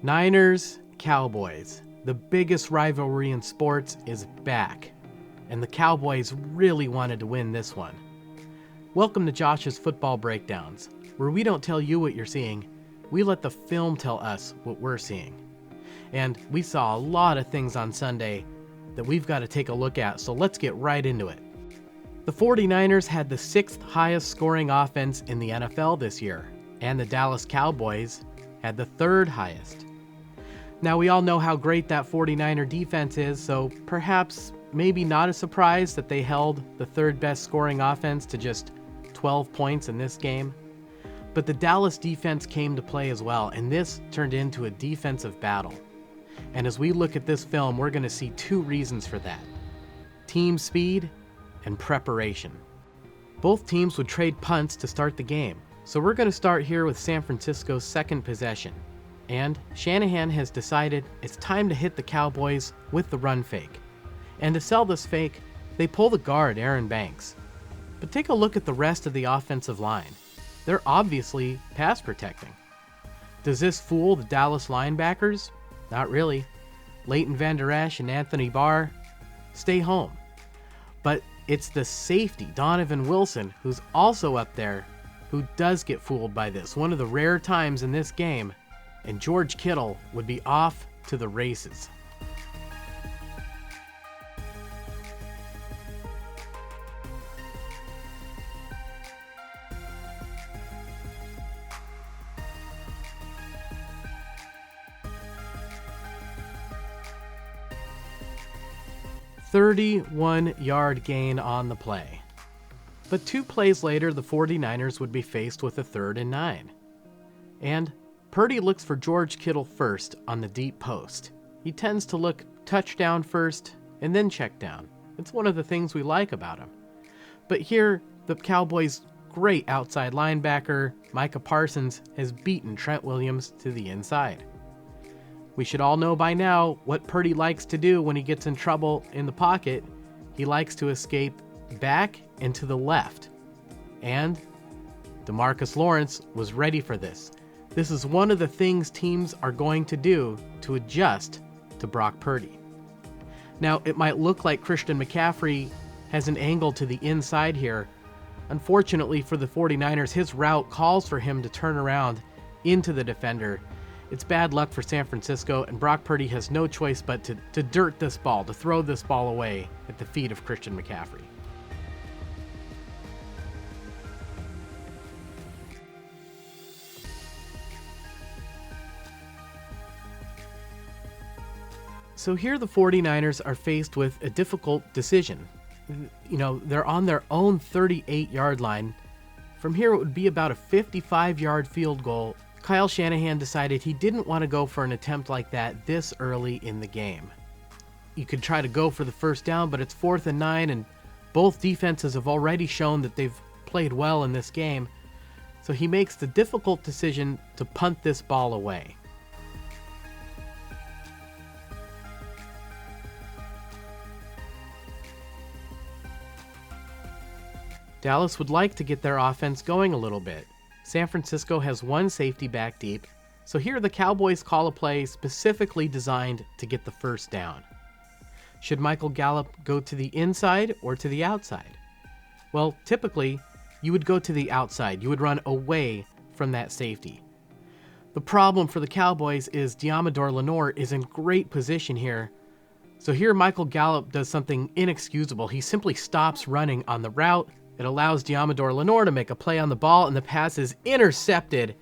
Niners, Cowboys. The biggest rivalry in sports is back, and the Cowboys really wanted to win this one. Welcome to Josh's Football Breakdowns, where we don't tell you what you're seeing, we let the film tell us what we're seeing. And we saw a lot of things on Sunday that we've got to take a look at, so let's get right into it. The 49ers had the 6th highest scoring offense in the NFL this year, and the Dallas Cowboys had the 3rd highest. Now, we all know how great that 49er defense is, so perhaps maybe not a surprise that they held the 3rd best scoring offense to just 12 points in this game. But the Dallas defense came to play as well, and this turned into a defensive battle. And as we look at this film, we're going to see 2 reasons for that: team speed and preparation. Both teams would trade punts to start the game, so we're going to start here with San Francisco's 2nd possession. And Shanahan has decided it's time to hit the Cowboys with the run fake. And to sell this fake, they pull the guard, Aaron Banks. But take a look at the rest of the offensive line. They're obviously pass protecting. Does this fool the Dallas linebackers? Not really. Leighton Vander Esch and Anthony Barr stay home. But it's the safety, Donovan Wilson, who's also up there, who does get fooled by this. One of the rare times in this game, and George Kittle would be off to the races. "31-yard gain on the play." But 2 plays later, the 49ers would be faced with a 3rd and 9. And Purdy looks for George Kittle first on the deep post. He tends to look touchdown first and then check down. It's one of the things we like about him. But here, the Cowboys' great outside linebacker, Micah Parsons, has beaten Trent Williams to the inside. We should all know by now what Purdy likes to do when he gets in trouble in the pocket. He likes to escape back and to the left. And DeMarcus Lawrence was ready for this. This is one of the things teams are going to do to adjust to Brock Purdy. Now, it might look like Christian McCaffrey has an angle to the inside here. Unfortunately for the 49ers, his route calls for him to turn around into the defender. It's bad luck for San Francisco, and Brock Purdy has no choice but to dirt this ball, to throw this ball away at the feet of Christian McCaffrey. So here the 49ers are faced with a difficult decision. They're on their own 38-yard line. From here, it would be about a 55-yard field goal. Kyle Shanahan decided he didn't want to go for an attempt like that this early in the game. You could try to go for the first down, but it's 4th and 9, and both defenses have already shown that they've played well in this game. So he makes the difficult decision to punt this ball away. Dallas would like to get their offense going a little bit. San Francisco has 1 safety back deep, so here the Cowboys call a play specifically designed to get the first down. Should Michael Gallup go to the inside or to the outside? Well, typically, you would go to the outside. You would run away from that safety. The problem for the Cowboys is Deommodore Lenoir is in great position here. So here Michael Gallup does something inexcusable. He simply stops running on the route. It allows Deommodore Lenoir to make a play on the ball, and the pass is intercepted.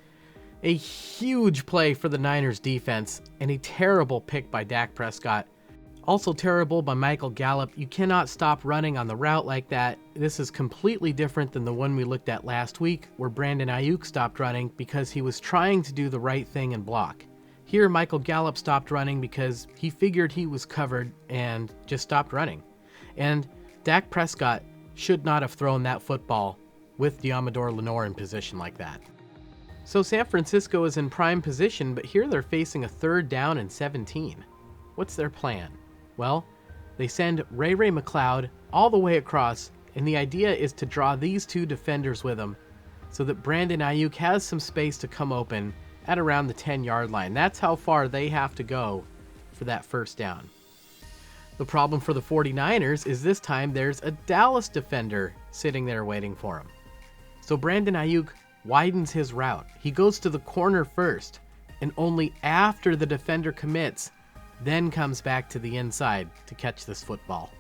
A huge play for the Niners defense, and a terrible pick by Dak Prescott. Also terrible by Michael Gallup. You cannot stop running on the route like that. This is completely different than the one we looked at last week, where Brandon Aiyuk stopped running because he was trying to do the right thing and block. Here, Michael Gallup stopped running because he figured he was covered and just stopped running. And Dak Prescott should not have thrown that football with Deommodore Lenoir in position like that. So San Francisco is in prime position, but here they're facing a 3rd down and 17. What's their plan? Well, they send Ray McCloud all the way across, and the idea is to draw these 2 defenders with him so that Brandon Aiyuk has some space to come open at around the 10-yard line. That's how far they have to go for that first down. The problem for the 49ers is this time there's a Dallas defender sitting there waiting for him. So Brandon Aiyuk widens his route. He goes to the corner first, and only after the defender commits, then comes back to the inside to catch this football.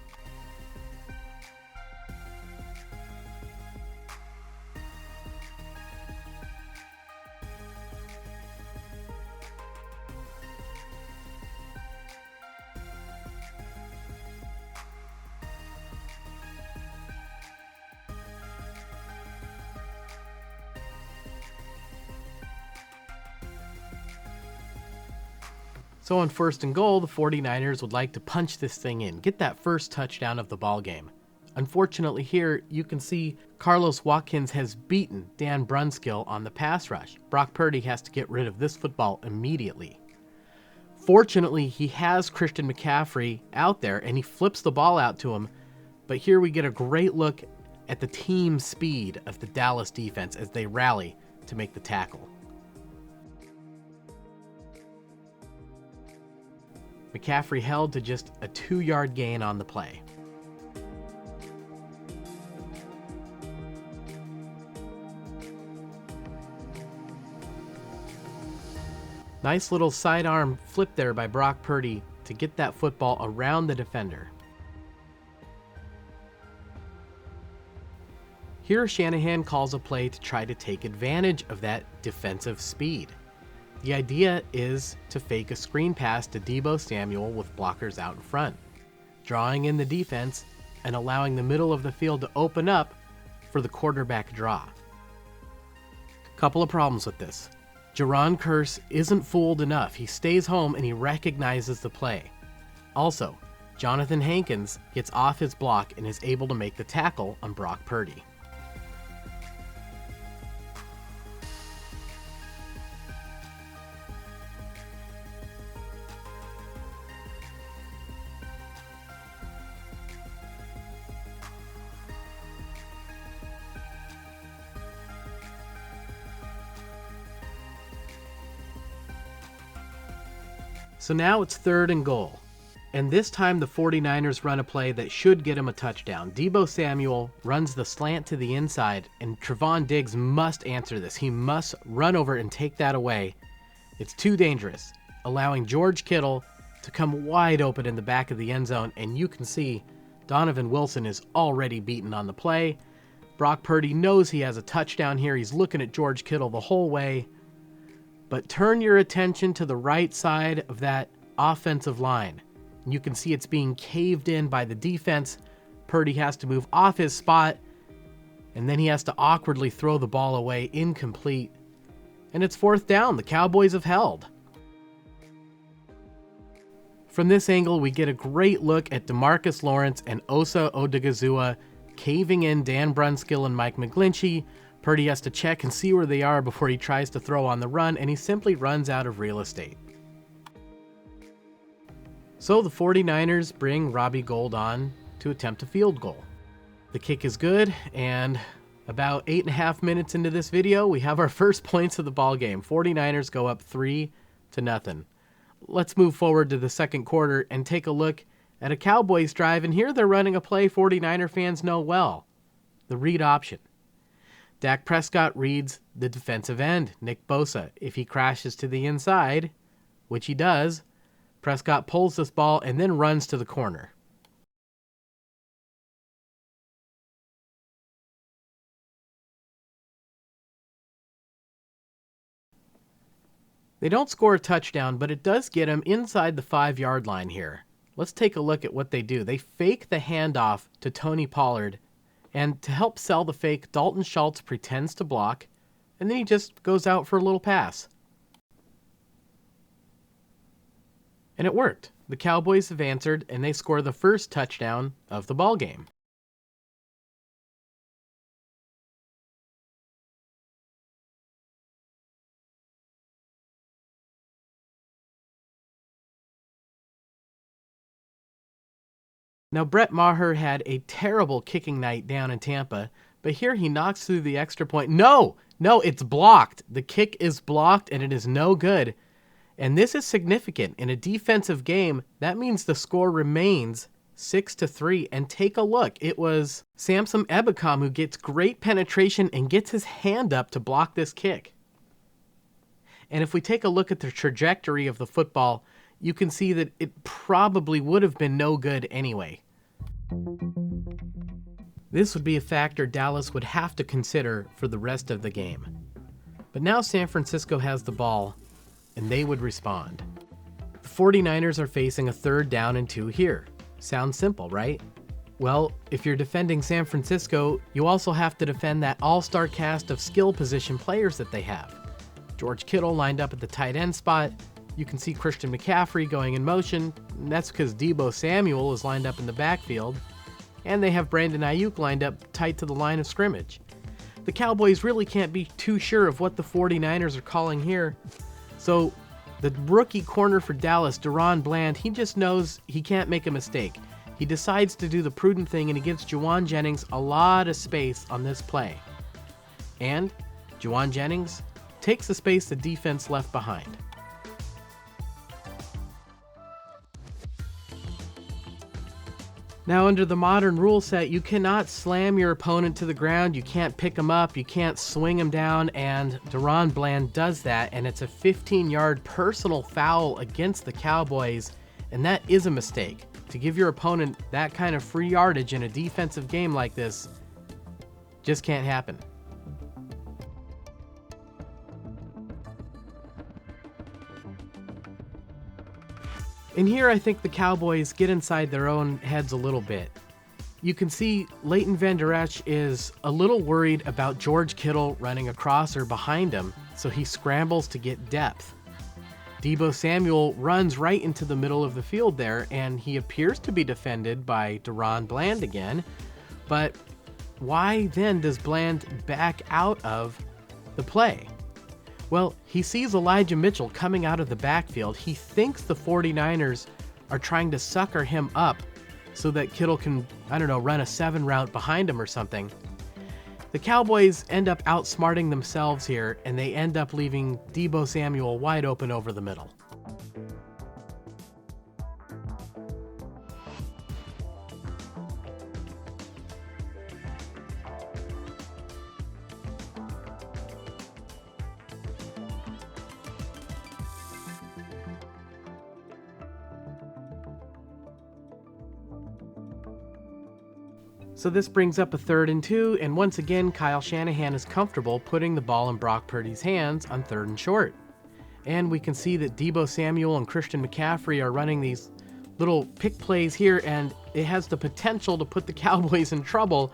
So on 1st and goal, the 49ers would like to punch this thing in, get that first touchdown of the ball game. Unfortunately here, you can see Carlos Watkins has beaten Dan Brunskill on the pass rush. Brock Purdy has to get rid of this football immediately. Fortunately, he has Christian McCaffrey out there, and he flips the ball out to him. But here we get a great look at the team speed of the Dallas defense as they rally to make the tackle. McCaffrey held to just a 2-yard gain on the play. Nice little sidearm flip there by Brock Purdy to get that football around the defender. Here Shanahan calls a play to try to take advantage of that defensive speed. The idea is to fake a screen pass to Deebo Samuel with blockers out in front, drawing in the defense and allowing the middle of the field to open up for the quarterback draw. Couple of problems with this. Jaron Kearse isn't fooled enough. He stays home and he recognizes the play. Also, Jonathan Hankins gets off his block and is able to make the tackle on Brock Purdy. So now it's 3rd and goal. And this time the 49ers run a play that should get him a touchdown. Deebo Samuel runs the slant to the inside, and Trevon Diggs must answer this. He must run over and take that away. It's too dangerous, allowing George Kittle to come wide open in the back of the end zone, and you can see Donovan Wilson is already beaten on the play. Brock Purdy knows he has a touchdown here. He's looking at George Kittle the whole way. But turn your attention to the right side of that offensive line. And you can see it's being caved in by the defense. Purdy has to move off his spot, and then he has to awkwardly throw the ball away, incomplete. And it's 4th down. The Cowboys have held. From this angle, we get a great look at DeMarcus Lawrence and Osa Odigizua caving in Dan Brunskill and Mike McGlinchey. Purdy has to check and see where they are before he tries to throw on the run, and he simply runs out of real estate. So the 49ers bring Robbie Gould on to attempt a field goal. The kick is good, and about 8.5 minutes into this video, we have our first points of the ball game. 49ers go up 3-0. Let's move forward to the second quarter and take a look at a Cowboys drive, and here they're running a play 49er fans know well, the read option. Dak Prescott reads the defensive end, Nick Bosa. If he crashes to the inside, which he does, Prescott pulls this ball and then runs to the corner. They don't score a touchdown, but it does get him inside the 5-yard line here. Let's take a look at what they do. They fake the handoff to Tony Pollard, and to help sell the fake, Dalton Schultz pretends to block, and then he just goes out for a little pass. And it worked. The Cowboys have answered, and they score the first touchdown of the ballgame. Now, Brett Maher had a terrible kicking night down in Tampa, but here he knocks through the extra point. No! No, it's blocked. The kick is blocked and it is no good. And this is significant. In a defensive game, that means the score remains 6-3. And take a look. It was Samson Ebukam who gets great penetration and gets his hand up to block this kick. And if we take a look at the trajectory of the football, you can see that it probably would have been no good anyway. This would be a factor Dallas would have to consider for the rest of the game. But now San Francisco has the ball, and they would respond. The 49ers are facing a 3rd down and 2 here. Sounds simple, right? Well, if you're defending San Francisco, you also have to defend that all-star cast of skill position players that they have. George Kittle lined up at the tight end spot. You can see Christian McCaffrey going in motion, and that's because Deebo Samuel is lined up in the backfield. And they have Brandon Aiyuk lined up tight to the line of scrimmage. The Cowboys really can't be too sure of what the 49ers are calling here. So the rookie corner for Dallas, Deron Bland, he just knows he can't make a mistake. He decides to do the prudent thing and he gives Juwan Jennings a lot of space on this play. And Juwan Jennings takes the space the defense left behind. Now, under the modern rule set, you cannot slam your opponent to the ground, you can't pick him up, you can't swing him down, and Deron Bland does that, and it's a 15-yard personal foul against the Cowboys, and that is a mistake. To give your opponent that kind of free yardage in a defensive game like this just can't happen. And here I think the Cowboys get inside their own heads a little bit. You can see Leighton Vander Esch is a little worried about George Kittle running across or behind him, so he scrambles to get depth. Deebo Samuel runs right into the middle of the field there, and he appears to be defended by Deron Bland again, but why then does Bland back out of the play? Well, he sees Elijah Mitchell coming out of the backfield. He thinks the 49ers are trying to sucker him up so that Kittle can, run a 7 route behind him or something. The Cowboys end up outsmarting themselves here, and they end up leaving Deebo Samuel wide open over the middle. So this brings up a 3rd and 2, and once again, Kyle Shanahan is comfortable putting the ball in Brock Purdy's hands on 3rd and short. And we can see that Deebo Samuel and Christian McCaffrey are running these little pick plays here, and it has the potential to put the Cowboys in trouble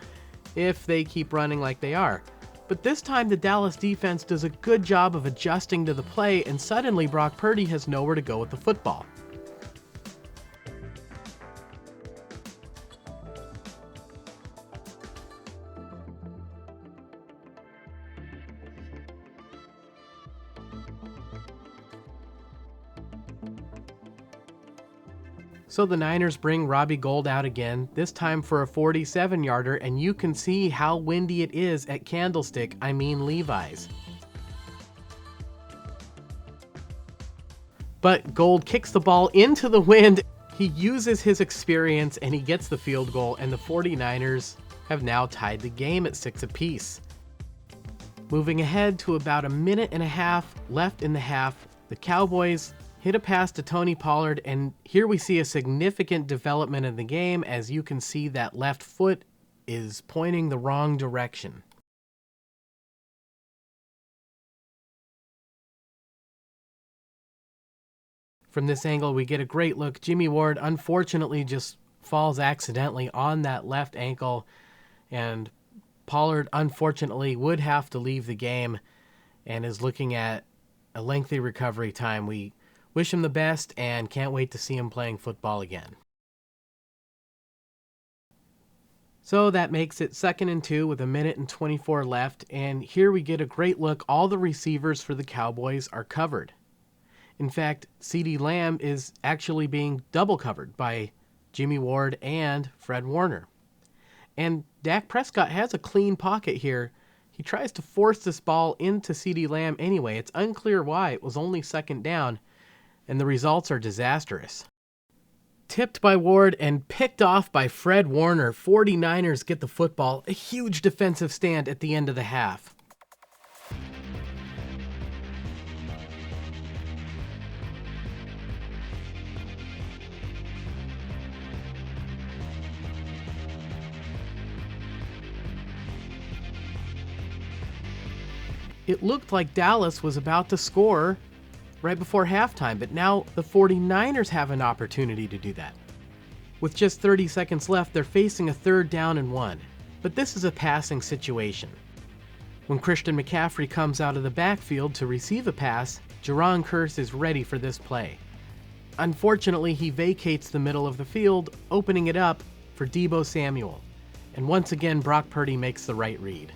if they keep running like they are. But this time, the Dallas defense does a good job of adjusting to the play, and suddenly Brock Purdy has nowhere to go with the football. So the Niners bring Robbie Gould out again, this time for a 47-yarder, and you can see how windy it is at Candlestick, Levi's. But Gould kicks the ball into the wind. He uses his experience and he gets the field goal, and the 49ers have now tied the game at 6 apiece. Moving ahead to about a minute and a half left in the half, the Cowboys hit a pass to Tony Pollard, and here we see a significant development in the game, as you can see that left foot is pointing the wrong direction. From this angle, we get a great look. Jimmy Ward unfortunately just falls accidentally on that left ankle, and Pollard unfortunately would have to leave the game and is looking at a lengthy recovery time. We wish him the best and can't wait to see him playing football again. So that makes it 2nd and 2 with a minute and 24 left, and here we get a great look. All the receivers for the Cowboys are covered. In fact, CeeDee Lamb is actually being double covered by Jimmy Ward and Fred Warner. And Dak Prescott has a clean pocket here. He tries to force this ball into CeeDee Lamb anyway. It's unclear why. It was only second down, and the results are disastrous. Tipped by Ward and picked off by Fred Warner, 49ers get the football. A huge defensive stand at the end of the half. It looked like Dallas was about to score right before halftime, but now the 49ers have an opportunity to do that. With just 30 seconds left, they're facing a 3rd down and 1, but this is a passing situation. When Christian McCaffrey comes out of the backfield to receive a pass, Jaron Kearse is ready for this play. Unfortunately, he vacates the middle of the field, opening it up for Deebo Samuel, and once again Brock Purdy makes the right read.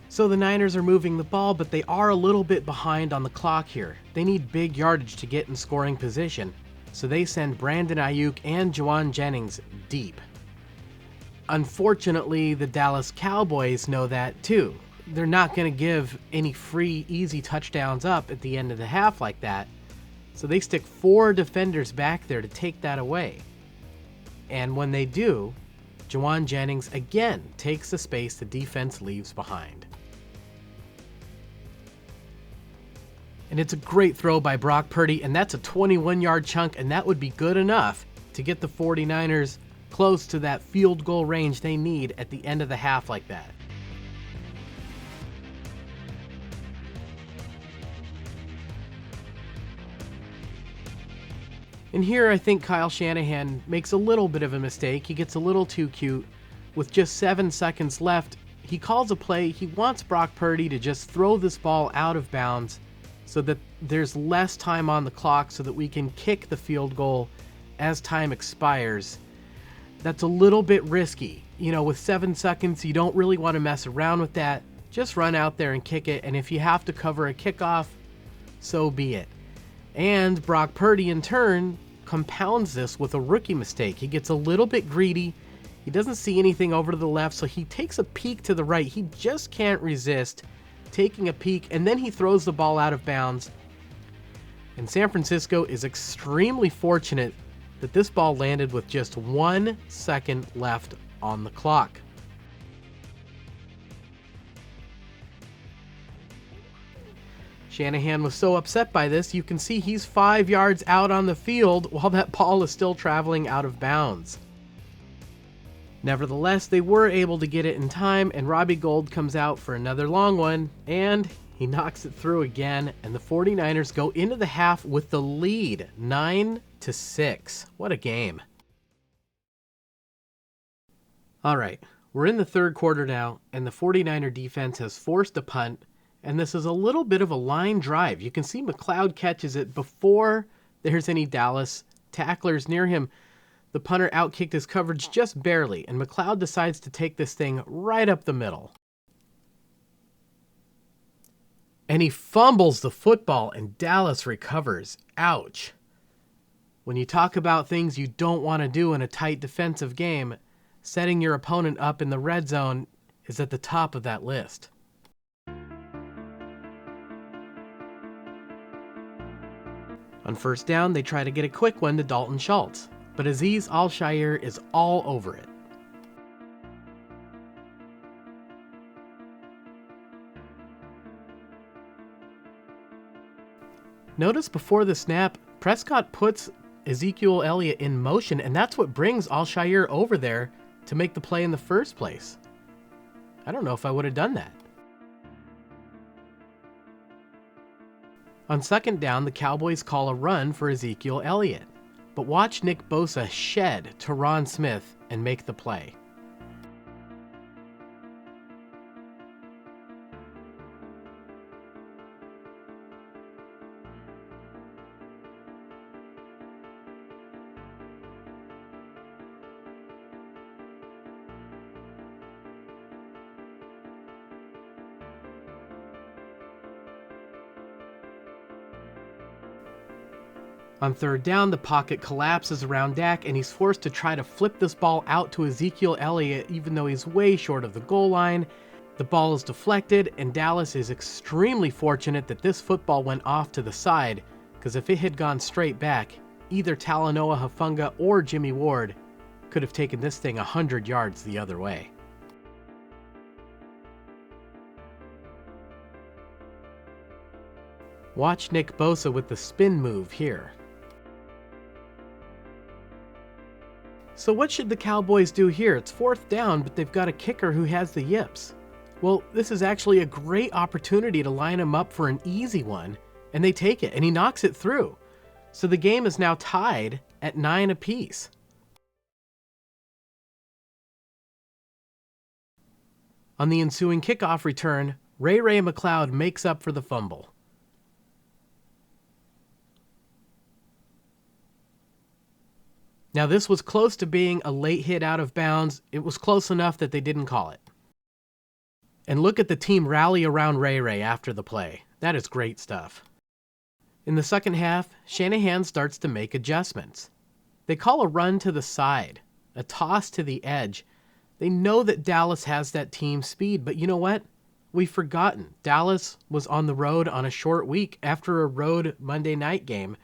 So the Niners are moving the ball, but they are a little bit behind on the clock here. They need big yardage to get in scoring position, so they send Brandon Aiyuk and Jauan Jennings deep. Unfortunately, the Dallas Cowboys know that too. They're not going to give any free, easy touchdowns up at the end of the half like that, so they stick 4 defenders back there to take that away. And when they do, Jauan Jennings again takes the space the defense leaves behind. And it's a great throw by Brock Purdy, and that's a 21-yard chunk, and that would be good enough to get the 49ers close to that field goal range they need at the end of the half like that. And here I think Kyle Shanahan makes a little bit of a mistake. He gets a little too cute. With just 7 seconds left, he calls a play. He wants Brock Purdy to just throw this ball out of bounds so that there's less time on the clock so that we can kick the field goal as time expires. That's a little bit risky. You know, with 7 seconds, you don't really want to mess around with that. Just run out there and kick it, and if you have to cover a kickoff, so be it. And Brock Purdy, in turn, compounds this with a rookie mistake. He gets a little bit greedy. He doesn't see anything over to the left, so he takes a peek to the right. He just can't resist taking a peek, and then he throws the ball out of bounds. And San Francisco is extremely fortunate that this ball landed with just 1 second left on the clock. Shanahan was so upset by this, you can see he's 5 yards out on the field while that ball is still traveling out of bounds. Nevertheless, they were able to get it in time, and Robbie Gould comes out for another long one, and he knocks it through again, and the 49ers go into the half with the lead, 9-6. What a game. All right, we're in the 3rd quarter now, and the 49er defense has forced a punt, and this is a little bit of a line drive. You can see McLeod catches it before there's any Dallas tacklers near him. The punter outkicked his coverage just barely, and McLeod decides to take this thing right up the middle. And he fumbles the football, and Dallas recovers. Ouch. When you talk about things you don't want to do in a tight defensive game, setting your opponent up in the red zone is at the top of that list. On 1st down, they try to get a quick one to Dalton Schultz, but Azeez Al-Shaair is all over it. Notice before the snap, Prescott puts Ezekiel Elliott in motion, and that's what brings Al-Shaair over there to make the play in the first place. I don't know if I would have done that. On 2nd down, the Cowboys call a run for Ezekiel Elliott. But watch Nick Bosa shed Tyron Smith and make the play. On third down, the pocket collapses around Dak, and he's forced to try to flip this ball out to Ezekiel Elliott, even though he's way short of the goal line. The ball is deflected, and Dallas is extremely fortunate that this football went off to the side, because if it had gone straight back, either Talanoa Hufanga or Jimmy Ward could have taken this thing 100 yards the other way. Watch Nick Bosa with the spin move here. So what should the Cowboys do here? It's fourth down, but they've got a kicker who has the yips. Well, this is actually a great opportunity to line him up for an easy one, and they take it, and he knocks it through. So the game is now tied at 9 apiece. On the ensuing kickoff return, Ray McCloud makes up for the fumble. Now this was close to being a late hit out of bounds. It was close enough that they didn't call it. And look at the team rally around Ray after the play. That is great stuff. In the second half, Shanahan starts to make adjustments. They call a run to the side, a toss to the edge. They know that Dallas has that team speed, but you know what? We've forgotten. Dallas was on the road on a short week after a road Monday night game.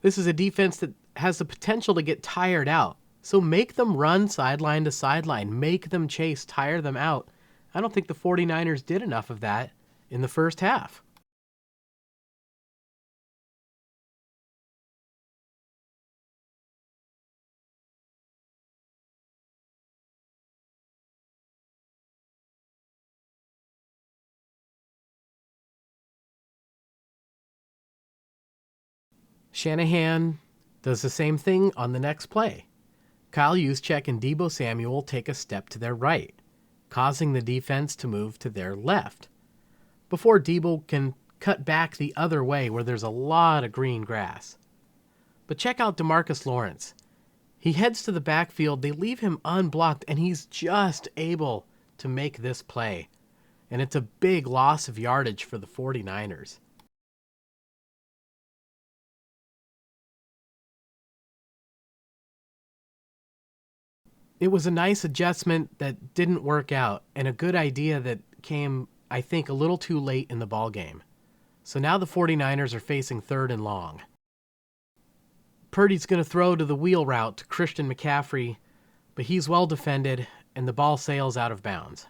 This is a defense that has the potential to get tired out. So make them run sideline to sideline. Make them chase, tire them out. I don't think the 49ers did enough of that in the first half. Shanahan does the same thing on the next play. Kyle Juszczyk and Deebo Samuel take a step to their right, causing the defense to move to their left, before Deebo can cut back the other way where there's a lot of green grass. But check out DeMarcus Lawrence. He heads to the backfield, they leave him unblocked, and he's just able to make this play. And it's a big loss of yardage for the 49ers. It was a nice adjustment that didn't work out, and a good idea that came, I think, a little too late in the ballgame. So now the 49ers are facing third and long. Purdy's going to throw to the wheel route to Christian McCaffrey, but he's well defended, and the ball sails out of bounds.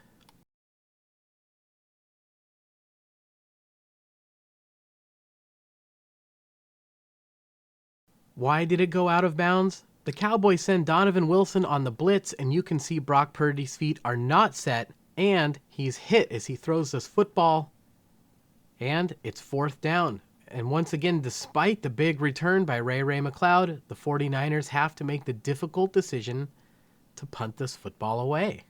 Why did it go out of bounds? The Cowboys send Donovan Wilson on the blitz, and you can see Brock Purdy's feet are not set, and he's hit as he throws this football. And it's fourth down. And once again, despite the big return by Ray McCloud, the 49ers have to make the difficult decision to punt this football away.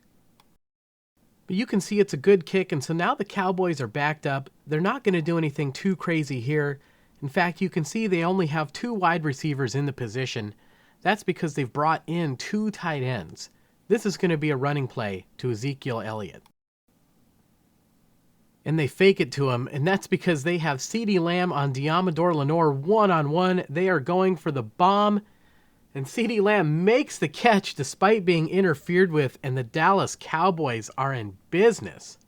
But you can see it's a good kick, and so now the Cowboys are backed up. They're not going to do anything too crazy here. In fact, you can see they only have 2 wide receivers in the position. That's because they've brought in 2 tight ends. This is going to be a running play to Ezekiel Elliott. And they fake it to him, and that's because they have CeeDee Lamb on Deommodore Lenoir one-on-one. They are going for the bomb, and CeeDee Lamb makes the catch despite being interfered with, and the Dallas Cowboys are in business.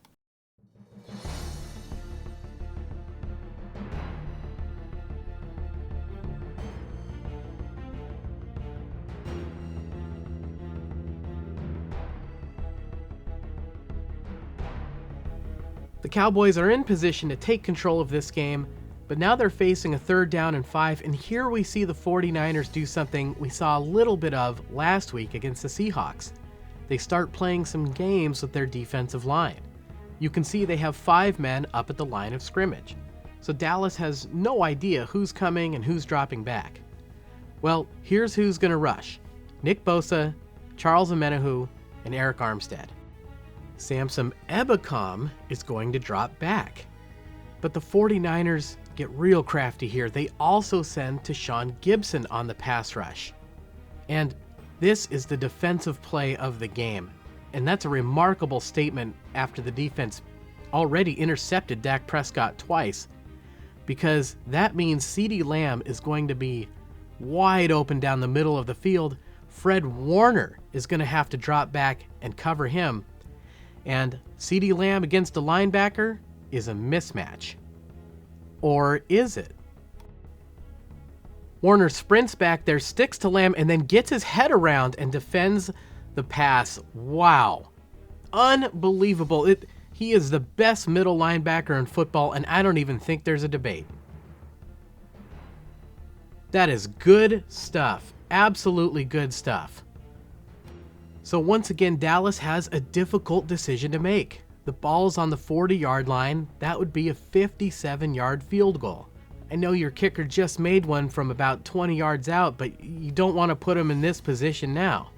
The Cowboys are in position to take control of this game, but now they're facing a 3rd down and 5, and here we see the 49ers do something we saw a little bit of last week against the Seahawks. They start playing some games with their defensive line. You can see they have 5 men up at the line of scrimmage, so Dallas has no idea who's coming and who's dropping back. Well, here's who's going to rush: Nick Bosa, Charles Omenihu, and Eric Armstead. Samson Ebukam is going to drop back. But the 49ers get real crafty here. They also send Tashaun Gibson on the pass rush. And this is the defensive play of the game. And that's a remarkable statement after the defense already intercepted Dak Prescott twice, because that means CeeDee Lamb is going to be wide open down the middle of the field. Fred Warner is going to have to drop back and cover him. And CeeDee Lamb against a linebacker is a mismatch. Or is it? Warner sprints back there, sticks to Lamb, and then gets his head around and defends the pass. Wow. Unbelievable. He is the best middle linebacker in football, and I don't even think there's a debate. That is good stuff. Absolutely good stuff. So once again, Dallas has a difficult decision to make. The ball's on the 40-yard line. That would be a 57-yard field goal. I know your kicker just made one from about 20 yards out, but you don't want to put him in this position now.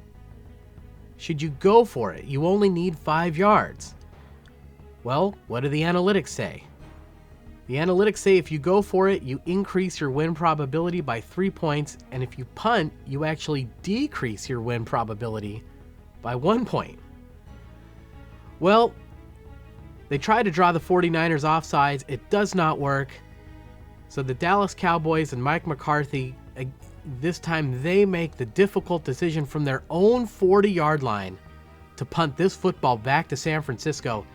Should you go for it? You only need 5 yards. Well, what do the analytics say? The analytics say if you go for it, you increase your win probability by 3 points, and if you punt, you actually decrease your win probability by 1 point. Well, they try to draw the 49ers offsides. It does not work. So the Dallas Cowboys and Mike McCarthy, this time they make the difficult decision from their own 40-yard line to punt this football back to San Francisco.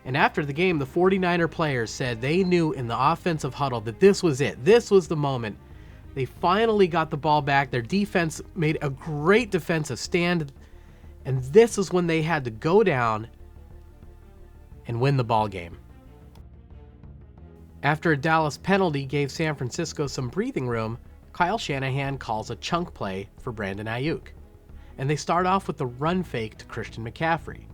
And after the game, the 49er players said they knew in the offensive huddle that this was it. This was the moment. They finally got the ball back. Their defense made a great defensive stand. And this is when they had to go down and win the ball game. After a Dallas penalty gave San Francisco some breathing room, Kyle Shanahan calls a chunk play for Brandon Aiyuk. And they start off with the run fake to Christian McCaffrey.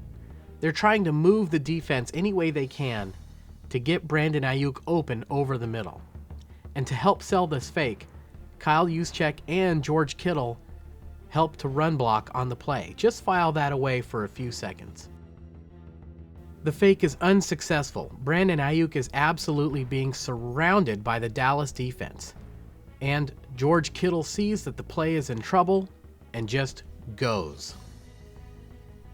They're trying to move the defense any way they can to get Brandon Aiyuk open over the middle. And to help sell this fake, Kyle Juszczyk and George Kittle help to run block on the play. Just file that away for a few seconds. The fake is unsuccessful. Brandon Aiyuk is absolutely being surrounded by the Dallas defense. And George Kittle sees that the play is in trouble and just goes.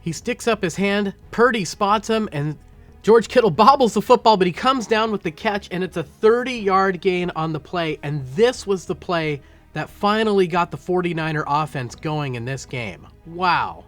He sticks up his hand, Purdy spots him, and George Kittle bobbles the football, but he comes down with the catch, and it's a 30-yard gain on the play, and this was the play that finally got the 49er offense going in this game. Wow.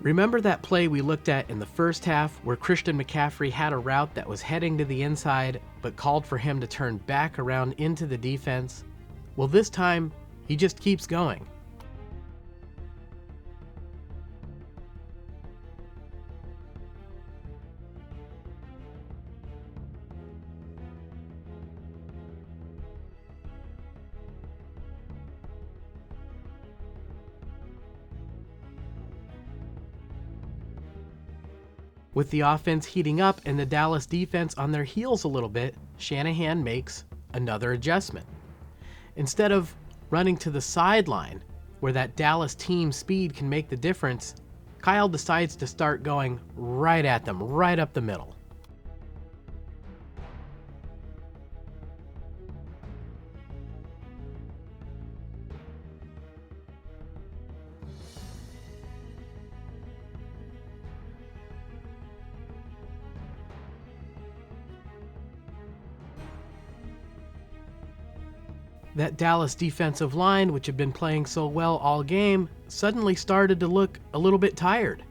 Remember that play we looked at in the first half where Christian McCaffrey had a route that was heading to the inside but called for him to turn back around into the defense? Well, this time he just keeps going. With the offense heating up and the Dallas defense on their heels a little bit, Shanahan makes another adjustment. Instead of running to the sideline, where that Dallas team speed can make the difference, Kyle decides to start going right at them, right up the middle. That Dallas defensive line, which had been playing so well all game, suddenly started to look a little bit tired.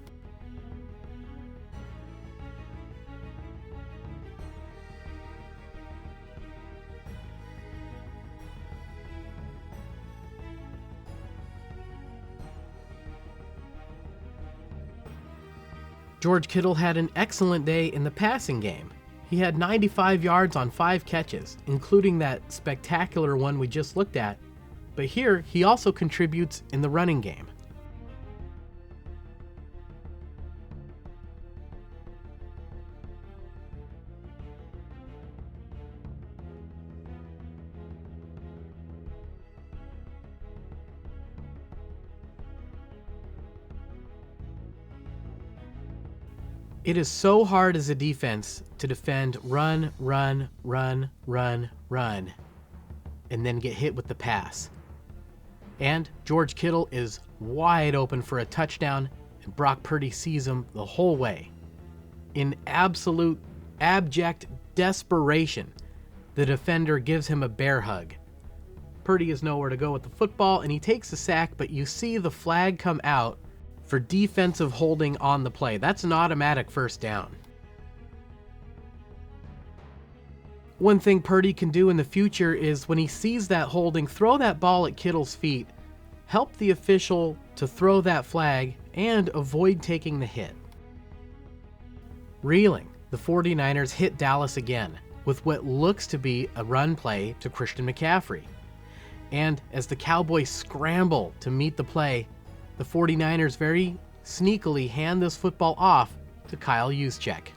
George Kittle had an excellent day in the passing game. He had 95 yards on 5 catches, including that spectacular one we just looked at, but here he also contributes in the running game. It is so hard as a defense to defend run, run, run, run, run. and then get hit with the pass. And George Kittle is wide open for a touchdown, and Brock Purdy sees him the whole way. In absolute, abject desperation, the defender gives him a bear hug. Purdy has nowhere to go with the football, and he takes a sack, but you see the flag come out for defensive holding on the play. That's an automatic first down. One thing Purdy can do in the future is when he sees that holding, throw that ball at Kittle's feet, help the official to throw that flag, and avoid taking the hit. Reeling, the 49ers hit Dallas again with what looks to be a run play to Christian McCaffrey. And as the Cowboys scramble to meet the play, the 49ers very sneakily hand this football off to Kyle Juszczyk.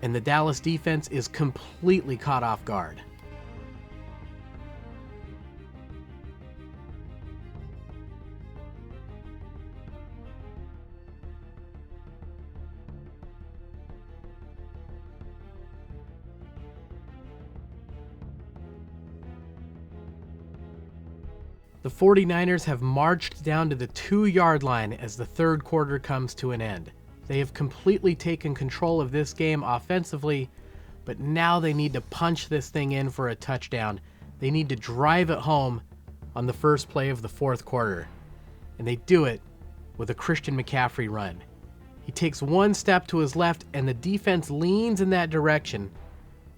And the Dallas defense is completely caught off guard. The 49ers have marched down to the 2-yard line as the third quarter comes to an end. They have completely taken control of this game offensively, but now they need to punch this thing in for a touchdown. They need to drive it home on the first play of the fourth quarter. And they do it with a Christian McCaffrey run. He takes one step to his left and the defense leans in that direction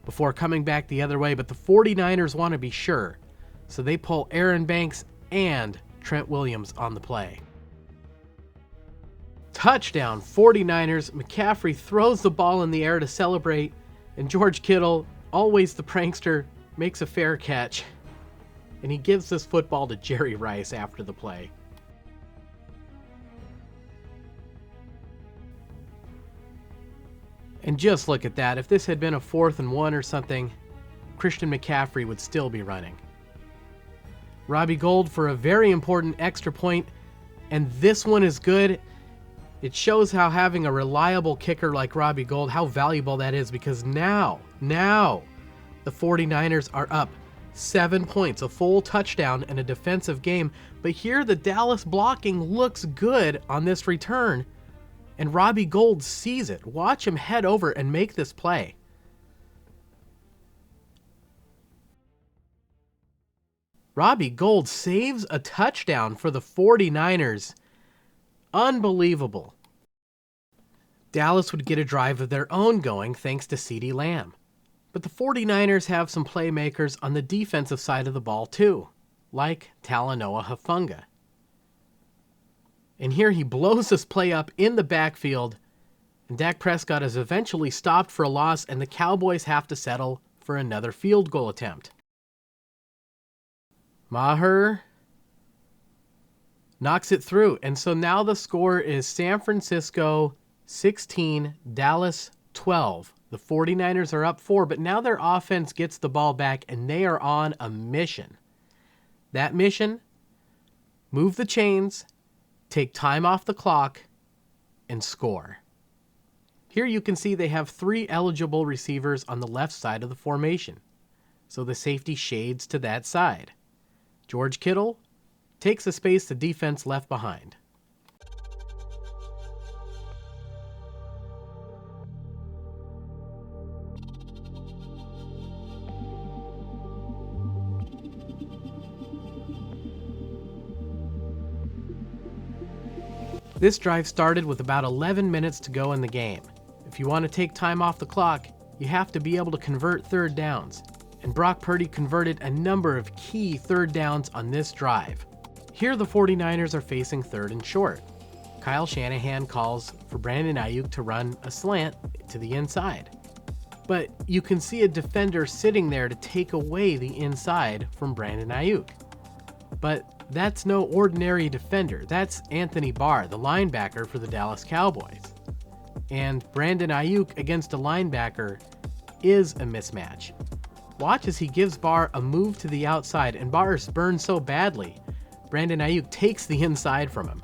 before coming back the other way, but the 49ers want to be sure. So they pull Aaron Banks and Trent Williams on the play. Touchdown, 49ers. McCaffrey throws the ball in the air to celebrate, and George Kittle, always the prankster, makes a fair catch, and he gives this football to Jerry Rice after the play. And just look at that. If this had been a 4th and 1 or something, Christian McCaffrey would still be running. Robbie Gould for a very important extra point, and this one is good. It shows how having a reliable kicker like Robbie Gould, how valuable that is, because now the 49ers are up 7 points, a full touchdown and a defensive game. But here the Dallas blocking looks good on this return, and Robbie Gould sees it. Watch him head over and make this play. Robbie Gould saves a touchdown for the 49ers. Unbelievable. Dallas would get a drive of their own going thanks to CeeDee Lamb. But the 49ers have some playmakers on the defensive side of the ball too, like Talanoa Hufanga. And here he blows this play up in the backfield, and Dak Prescott is eventually stopped for a loss, and the Cowboys have to settle for another field goal attempt. Maher knocks it through, and so now the score is San Francisco 16, Dallas 12. The 49ers are up 4, but now their offense gets the ball back, and they are on a mission. That mission: move the chains, take time off the clock, and score. Here you can see they have 3 eligible receivers on the left side of the formation, so the safety shades to that side. George Kittle takes the space the defense left behind. This drive started with about 11 minutes to go in the game. If you want to take time off the clock, you have to be able to convert third downs. And Brock Purdy converted a number of key third downs on this drive. Here the 49ers are facing 3rd and short. Kyle Shanahan calls for Brandon Aiyuk to run a slant to the inside. But you can see a defender sitting there to take away the inside from Brandon Aiyuk. But that's no ordinary defender. That's Anthony Barr, the linebacker for the Dallas Cowboys. And Brandon Aiyuk against a linebacker is a mismatch. Watch as he gives Barr a move to the outside, and Barr is burned so badly, Brandon Aiyuk takes the inside from him.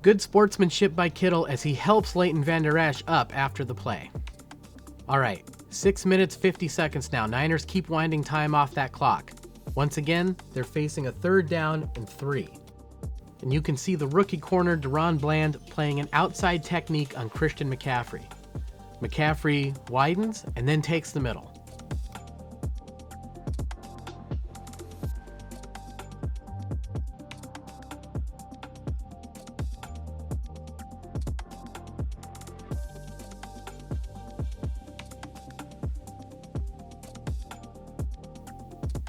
Good sportsmanship by Kittle as he helps Leighton Vander Esch up after the play. All right, 6 minutes, 50 seconds now. Niners keep winding time off that clock. Once again, they're facing a 3rd down and 3. And you can see the rookie corner, Deron Bland, playing an outside technique on Christian McCaffrey. McCaffrey widens and then takes the middle.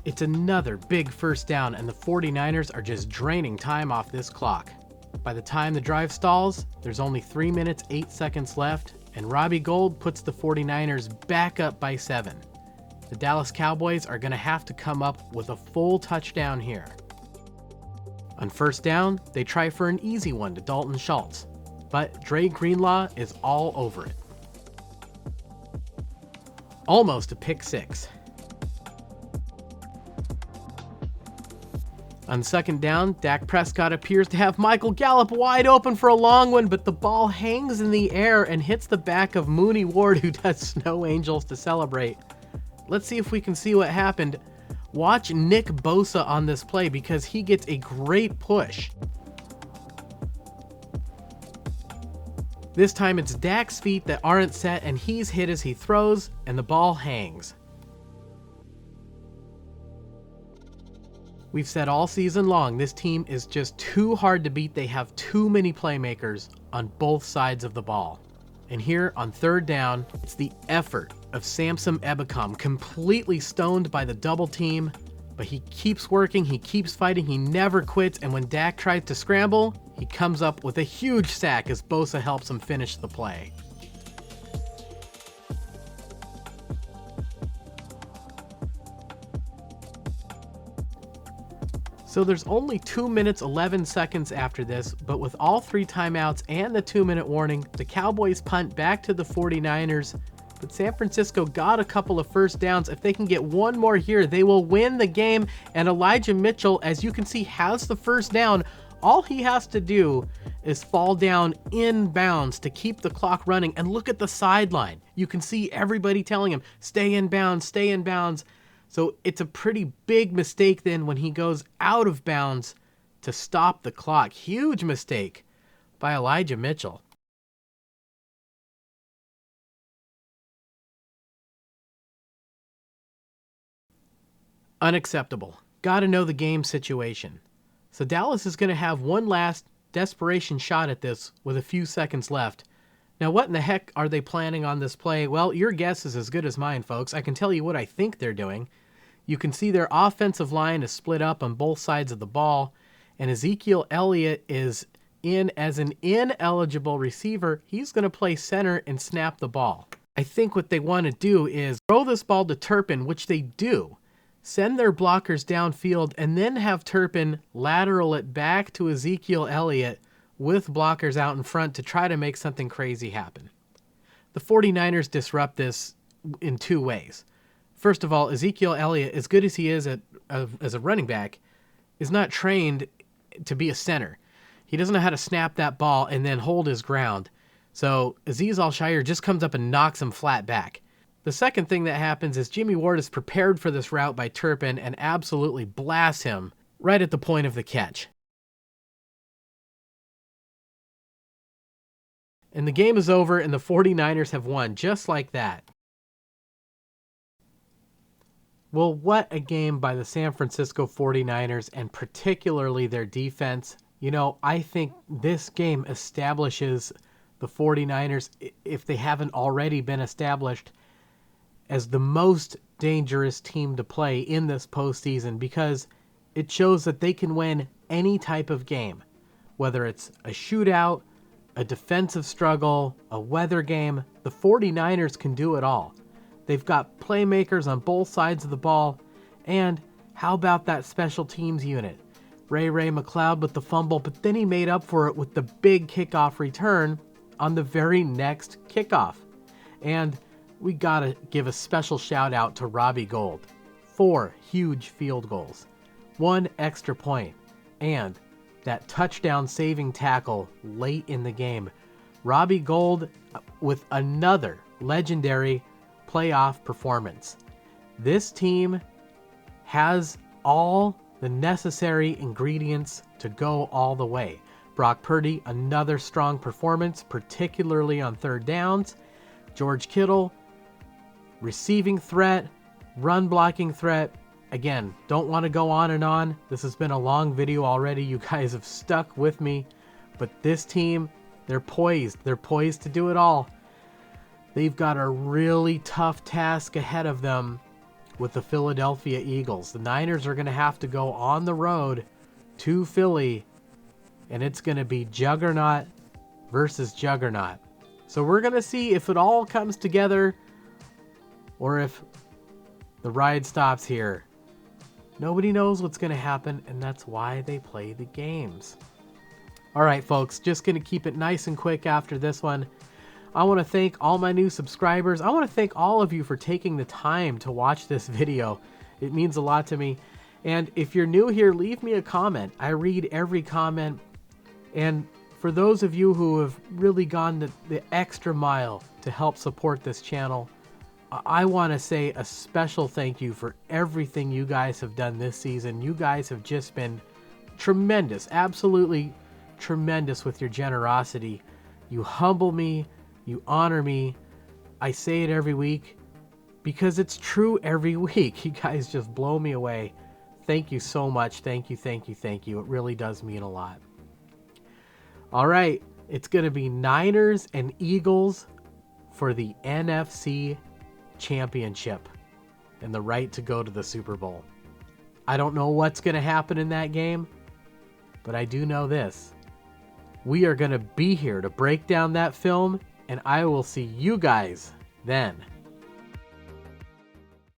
It's another big first down, and the 49ers are just draining time off this clock. By the time the drive stalls, there's only 3 minutes, 8 seconds left, and Robbie Gould puts the 49ers back up by 7. The Dallas Cowboys are going to have to come up with a full touchdown here. On first down, they try for an easy one to Dalton Schultz, but Dre Greenlaw is all over it. Almost a pick 6. On second down, Dak Prescott appears to have Michael Gallup wide open for a long one, but the ball hangs in the air and hits the back of Mooney Ward, who does snow angels to celebrate. Let's see if we can see what happened. Watch Nick Bosa on this play because he gets a great push. This time it's Dak's feet that aren't set and he's hit as he throws, and the ball hangs. We've said all season long, this team is just too hard to beat. They have too many playmakers on both sides of the ball. And here on third down, it's the effort of Samson Ebukam, completely stoned by the double team, but he keeps working, he keeps fighting, he never quits, and when Dak tries to scramble, he comes up with a huge sack as Bosa helps him finish the play. So there's only 2 minutes 11 seconds after this, but with all 3 timeouts and the 2-minute warning, the Cowboys punt back to the 49ers, but San Francisco got a couple of first downs. If they can get one more here, they will win the game, and Elijah Mitchell, as you can see, has the first down. All he has to do is fall down in bounds to keep the clock running, and look at the sideline. You can see everybody telling him, stay in bounds, stay in bounds. So it's a pretty big mistake then when he goes out of bounds to stop the clock. Huge mistake by Elijah Mitchell. Unacceptable. Got to know the game situation. So Dallas is going to have one last desperation shot at this with a few seconds left. Now, what in the heck are they planning on this play? Well, your guess is as good as mine, folks. I can tell you what I think they're doing. You can see their offensive line is split up on both sides of the ball, and Ezekiel Elliott is in as an ineligible receiver. He's going to play center and snap the ball. I think what they want to do is throw this ball to Turpin, which they do, send their blockers downfield, and then have Turpin lateral it back to Ezekiel Elliott with blockers out in front to try to make something crazy happen. The 49ers disrupt this in 2 ways. First of all, Ezekiel Elliott, as good as he is as a running back, is not trained to be a center. He doesn't know how to snap that ball and then hold his ground. So Azeez Al-Shaair just comes up and knocks him flat back. The second thing that happens is Jimmy Ward is prepared for this route by Turpin and absolutely blasts him right at the point of the catch. And the game is over and the 49ers have won just like that. Well, what a game by the San Francisco 49ers, and particularly their defense. You know, I think this game establishes the 49ers, if they haven't already been established, as the most dangerous team to play in this postseason, because it shows that they can win any type of game, whether it's a shootout, a defensive struggle, a weather game. The 49ers can do it all. They've got playmakers on both sides of the ball, and how about that special teams unit? Ray McLeod with the fumble, but then he made up for it with the big kickoff return on the very next kickoff. And we gotta give a special shout out to Robbie Gould. 4 huge field goals, 1 extra point, and that touchdown saving tackle late in the game. Robbie Gould with another legendary playoff performance. This team has all the necessary ingredients to go all the way. Brock Purdy, another strong performance, particularly on third downs. George Kittle, receiving threat, run blocking threat. Again, don't want to go on and on. This has been a long video already. You guys have stuck with me. But this team, they're poised. They're poised to do it all. They've got a really tough task ahead of them with the Philadelphia Eagles. The Niners are going to have to go on the road to Philly, and it's going to be juggernaut versus juggernaut. So we're going to see if it all comes together or if the ride stops here. Nobody knows what's going to happen, and that's why they play the games. All right, folks, just going to keep it nice and quick after this one. I want to thank all my new subscribers. I want to thank all of you for taking the time to watch this video. It means a lot to me. And if you're new here, leave me a comment. I read every comment. And for those of you who have really gone the extra mile to help support this channel, I want to say a special thank you for everything you guys have done this season. You guys have just been tremendous, absolutely tremendous with your generosity. You humble me. You honor me. I say it every week because it's true every week. You guys just blow me away. Thank you so much. Thank you, thank you, thank you. It really does mean a lot. All right, it's going to be Niners and Eagles for the NFC Championship and the right to go to the Super Bowl. I don't know what's going to happen in that game, but I do know this. We are going to be here to break down that film, and I will see you guys then.